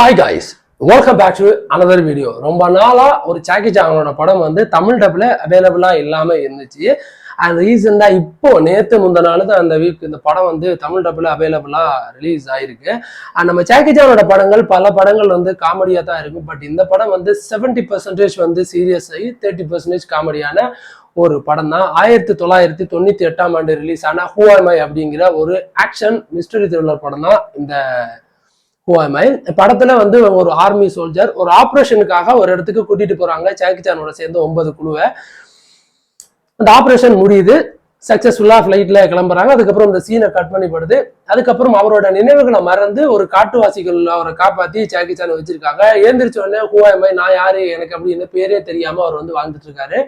Hi guys, welcome back to another video. ரொம்ப நாளா ஒரு சாக்கி சானோட படம் வந்து தமிழ் டப்ல அவைலபிளா இல்லாம இருந்துச்சு. அண்ட் ரீசெண்டா இப்போ நேத்து முந்த நாள் தான் அந்த வீக் இந்த படம் வந்து தமிழ் டப்ல அவைலபிளா ரிலீஸ் ஆயிருக்கு. அண்ட் நம்ம சாக்கி சானோட படங்கள் பல படங்கள் வந்து காமெடியா தான் இருக்கும். பட் இந்த படம் வந்து 70% வந்து சீரியஸ் ஆகி 30% காமெடியான ஒரு படம் தான். 1998 ரிலீஸ் ஆன ஹூ ஆம் ஐ அப்படிங்கிற ஒரு ஆக்ஷன் மிஸ்டரி த்ரில்லர் படம் தான் இந்த படத்துல வந்து ஒரு ஆர்மி சோல்ஜர் ஒரு ஆபரேஷனுக்காக ஒரு இடத்துக்கு கூட்டிட்டு போறாங்க சாக்கி சானோட சேர்ந்து 9 குழுவை. அந்த ஆபரேஷன் முடியுது, சக்சஸ்ஃபுல்லா ஃபிளைட்ல கிளம்புறாங்க. அதுக்கப்புறம் இந்த சீனை கட் பண்ணிப்படுது. அதுக்கப்புறம் அவரோட நினைவுகளை மறந்து ஒரு காட்டுவாசிகள் அவரை காப்பாத்தி சாக்கி சான் வச்சிருக்காங்க. ஏந்திரிச்ச உடனே ஹூ ஆம் ஐ, நான் யாரு, எனக்கு அப்படின்னு பேரே தெரியாம அவர் வந்து வாழ்ந்துட்டு இருக்காரு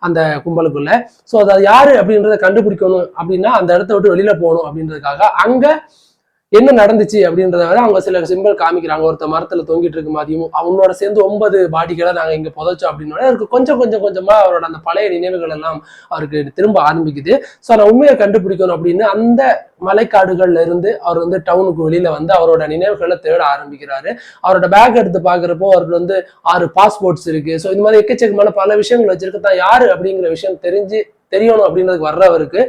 அந்த கும்பலுக்குள்ள. ஸோ அதை யாரு அப்படின்றத கண்டுபிடிக்கணும் அப்படின்னா அந்த இடத்த விட்டு வெளியில போகணும் அப்படின்றதுக்காக அங்க என்ன நடந்துச்சு அப்படின்றத வரை அவங்க சில சிம்பிள் காமிக்கிறாங்க. ஒருத்த மரத்துல தொங்கிட்டு இருக்கு மாதிரியும் அவனோட சேர்ந்து 9 பாடிகளை நாங்க இங்க புதைச்சோம் அப்படின்னோட அவருக்கு கொஞ்சமா அவரோட அந்த பழைய நினைவுகள் எல்லாம் அவருக்கு திரும்ப ஆரம்பிக்குது. ஸோ நான் உண்மையை கண்டுபிடிக்கணும் அப்படின்னு அந்த மலைக்காடுகள்ல இருந்து அவர் வந்து டவுனுக்கு வெளியில வந்து அவரோட நினைவுகளை தேட ஆரம்பிக்கிறாரு. அவரோட பேக் எடுத்து பாக்குறப்போ அவருக்கு வந்து 6 பாஸ்போர்ட்ஸ் இருக்கு. ஸோ இந்த மாதிரி எக்கச்சக்கமான பல விஷயங்கள் வச்சிருக்கதான் யாரு அப்படிங்கிற விஷயம் தெரியணும் அப்படின்றதுக்கு வர்றவருக்கு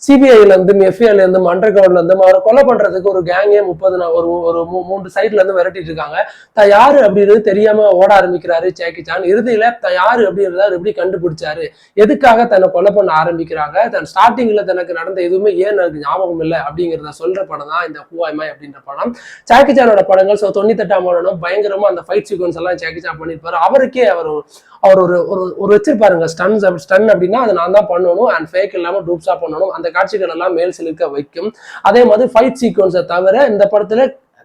சிபிஐல இருந்தும் எஃப்ஐல இருந்தும் அண்டர் கிரவுண்ட்ல இருந்தும் அவரை கொலை பண்றதுக்கு ஒரு கேங்கே 3 சைட்ல இருந்து விரட்டிட்டு இருக்காங்க. தான் யாரு அப்படின்றது தெரியாம ஓட ஆரம்பிக்கிறாரு சாக்கி சான். இறுதியில தான் யாரு அப்படின்றத எப்படி கண்டுபிடிச்சாரு, எதுக்காக தன்னை கொலை பண்ண ஆரம்பிக்கிறாங்க, தன் ஸ்டார்டிங்ல தனக்கு நடந்த எதுவுமே ஏன் எனக்கு ஞாபகம் இல்லை அப்படிங்கிறத சொல்ற படம் தான் இந்த ஹூ ஆம் ஐ அப்படின்ற படம். சாக்கி சானோட படங்கள் 98 பயங்கரமா அந்த ஃபைட் சீக்வன்ஸ் எல்லாம் சாக்கி சான் பண்ணிருப்பாரு. அவருக்கே அவர் ஒரு வச்சிருப்பாருங்க ஸ்டன் அப்படின்னா அதை நான் தான் பண்ணணும் அண்ட் ஃபேக் இல்லாம டூப்ஸா பண்ணணும். அந்த காட்சிகள் எல்லாம் மேல் சிலிர்க்க வைக்கும். அதே மாதிரி ஃபைட் சீக்வன்ஸை தவிர இந்த படத்துல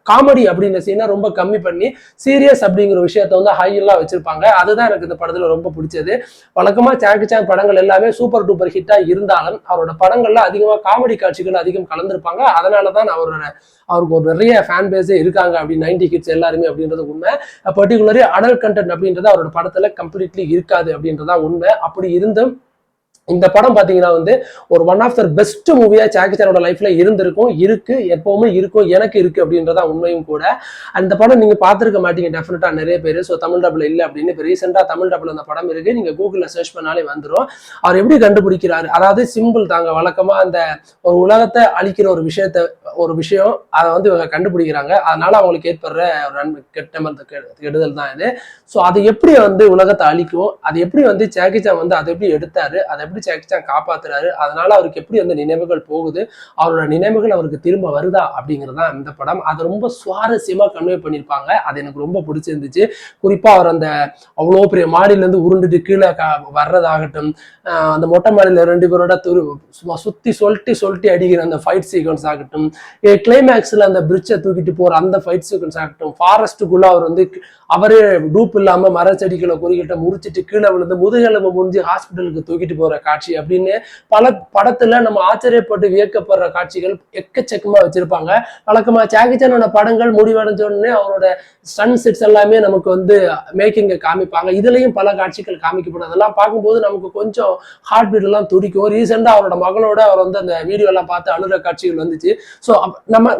காமெடி அப்படிங்கிற சீனை ரொம்ப கம்மி பண்ணி சீரியஸ் அப்படிங்கிற விஷயத்த வந்து ஹையெல்லாம் வச்சிருப்பாங்க. அதுதான் எனக்கு இந்த படத்துல ரொம்ப பிடிச்சது. வழக்கமா சாக்கி சான் படங்கள் எல்லாமே சூப்பர் டூப்பர் ஹிட்டா இருந்தாலும் அவரோட படங்கள்ல அதிகமா காமெடி காட்சிகள் அதிகம் கலந்துருப்பாங்க. அதனாலதான் அவருக்கு ஒரு நிறைய ஃபேன் பேஸே இருக்காங்க அப்படி 90 கிட்ஸ் எல்லாருமே அப்படின்றது உண்மை. பர்டிகுலரி அடல்ட் கண்டென்ட் அப்படின்றது அவரோட படத்துல கம்ப்ளீட்லி இருக்காது அப்படின்றதா உண்மை. அப்படி இருந்தும் இந்த படம் பாத்தீங்கன்னா வந்து ஒரு ஒன் ஆஃப் த பெஸ்ட் மூவியா சாக்கி சானோட லைஃப்ல இருக்கு எப்பவுமே இருக்கும், எனக்கு இருக்கு அப்படின்றதா உண்மையும் கூட. அந்த படம் நீங்க பாத்துருக்க மாட்டீங்க டெஃபினட்டா நிறைய பேரு. ஸோ தமிழ் டபுள் இல்லை அப்படின்னு இப்போ ரீசெண்டா தமிழ் டபுள் அந்த படம் இருக்கு, நீங்க கூகுள்ல சர்ச் பண்ணாலே வந்துடும். அவர் எப்படி கண்டுபிடிக்கிறாரு, அதாவது சிம்பிள் தாங்க. வழக்கமா அந்த ஒரு உலகத்தை அழிக்கிற ஒரு விஷயம் அதை வந்து இவங்க கண்டுபிடிக்கிறாங்க. அதனால அவங்களுக்கு ஏற்படுற ஒரு கெடுதல் தான் இது. ஸோ அது எப்படி வந்து உலகத்தை அழிக்கும், அது எப்படி வந்து சாக்கி சான் வந்து அதை எப்படி எடுத்தாரு, அதை எப்படி சாக்கி சான் காப்பாத்துறாரு, அதனால அவருக்கு எப்படி அந்த நினைவுகள் போகுது, அவரோட நினைவுகள் அவருக்கு திரும்ப வருதா அப்படிங்கிறதா இந்த படம். அது ரொம்ப சுவாரஸ்யமா கன்வே பண்ணியிருப்பாங்க. அது எனக்கு ரொம்ப பிடிச்சிருந்துச்சு. குறிப்பா அவர் அந்த அவ்வளோ பெரிய மாடியில இருந்து உருண்டுட்டு கீழே வர்றதாகட்டும், அந்த மொட்டை மாடியில 2 பேரோட சும்மா சொல்லிட்டு அடிக்கிற அந்த ஃபைட் சீக்வன்ஸ் ஆகட்டும், கிளைமேக்ஸ்ல அந்த பிரிட்ஜை தூக்கிட்டு போற அந்த ஃபைட் சீக்வன்ஸ் ஆகட்டும், ஃபாரஸ்ட்டுக்குள்ள அவர் வந்து அவரே டூப் இல்லாம மரச்செடிகளை குறிக்கிட்ட முறிச்சிட்டு கீழே விழுந்து முதுகெலும்பு முடிஞ்சு ஹாஸ்பிட்டலுக்கு தூக்கிட்டு போற காட்சி அப்படின்னு பல படத்துல நம்ம ஆச்சரியப்பட்டு வியக்கப்படுற காட்சிகள் எக்கச்சக்கமா வச்சிருப்பாங்க. வழக்கமா சாக்கி சானோட படங்கள் முடிவடைஞ்ச உடனே அவரோட ஸ்டன் செட்ஸ் எல்லாமே நமக்கு வந்து மேக்கிங்க காமிப்பாங்க. இதுலயும் பல காட்சிகள் காமிக்கப்படும். அதெல்லாம் பார்க்கும்போது நமக்கு கொஞ்சம் ஹார்ட் பீட் எல்லாம் துடிக்கும். ரீசெண்டா அவரோட மகளோட அவர் வந்து அந்த வீடியோ எல்லாம் பார்த்து அழுகிற காட்சிகள் வந்துச்சு. ஸோ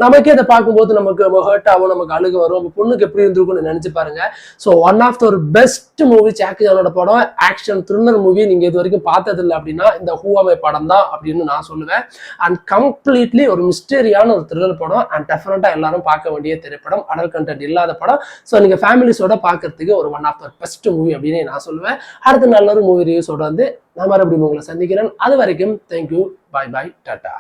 நமக்கே அதை பார்க்கும்போது நமக்கு ஹர்ட் ஆகும், நமக்கு அழுக வரும். பொண்ணுக்கு எப்படி இருந்திருக்கும்னு நினைச்சு பாருங்க. ஸோ ஒன் ஆஃப் த ஒரு பெஸ்ட் மூவி சாக்கி சானோட படம், ஆக்ஷன் த்ரில்லர் மூவி நீங்க இது வரைக்கும் பார்த்தது இல்லை அப்படின்னா இந்த ஹூ ஆம் ஐ படம் தான் அப்படின்னு நான் சொல்லுவேன். அண்ட் கம்ப்ளீட்லி ஒரு மிஸ்டரியான ஒரு த்ரில்லர் படம் அண்ட் டெஃபினட்டா எல்லாரும் பார்க்க வேண்டிய திரைப்படம், அடல்ட் கண்டென்ட் இல்லாத படம். ஸோ நீங்க ஃபேமிலிஸோட பார்க்கறதுக்கு ஒரு one of the best movie அப்படின்னு நான் சொல்லுவேன். அடுத்த நல்ல ஒரு மூவி ரிவ்யூஸோட வந்து நான் மறுபடியும் உங்களை சந்திக்கிறேன். அது வரைக்கும் தேங்க்யூ, பாய் பாய், டாடா.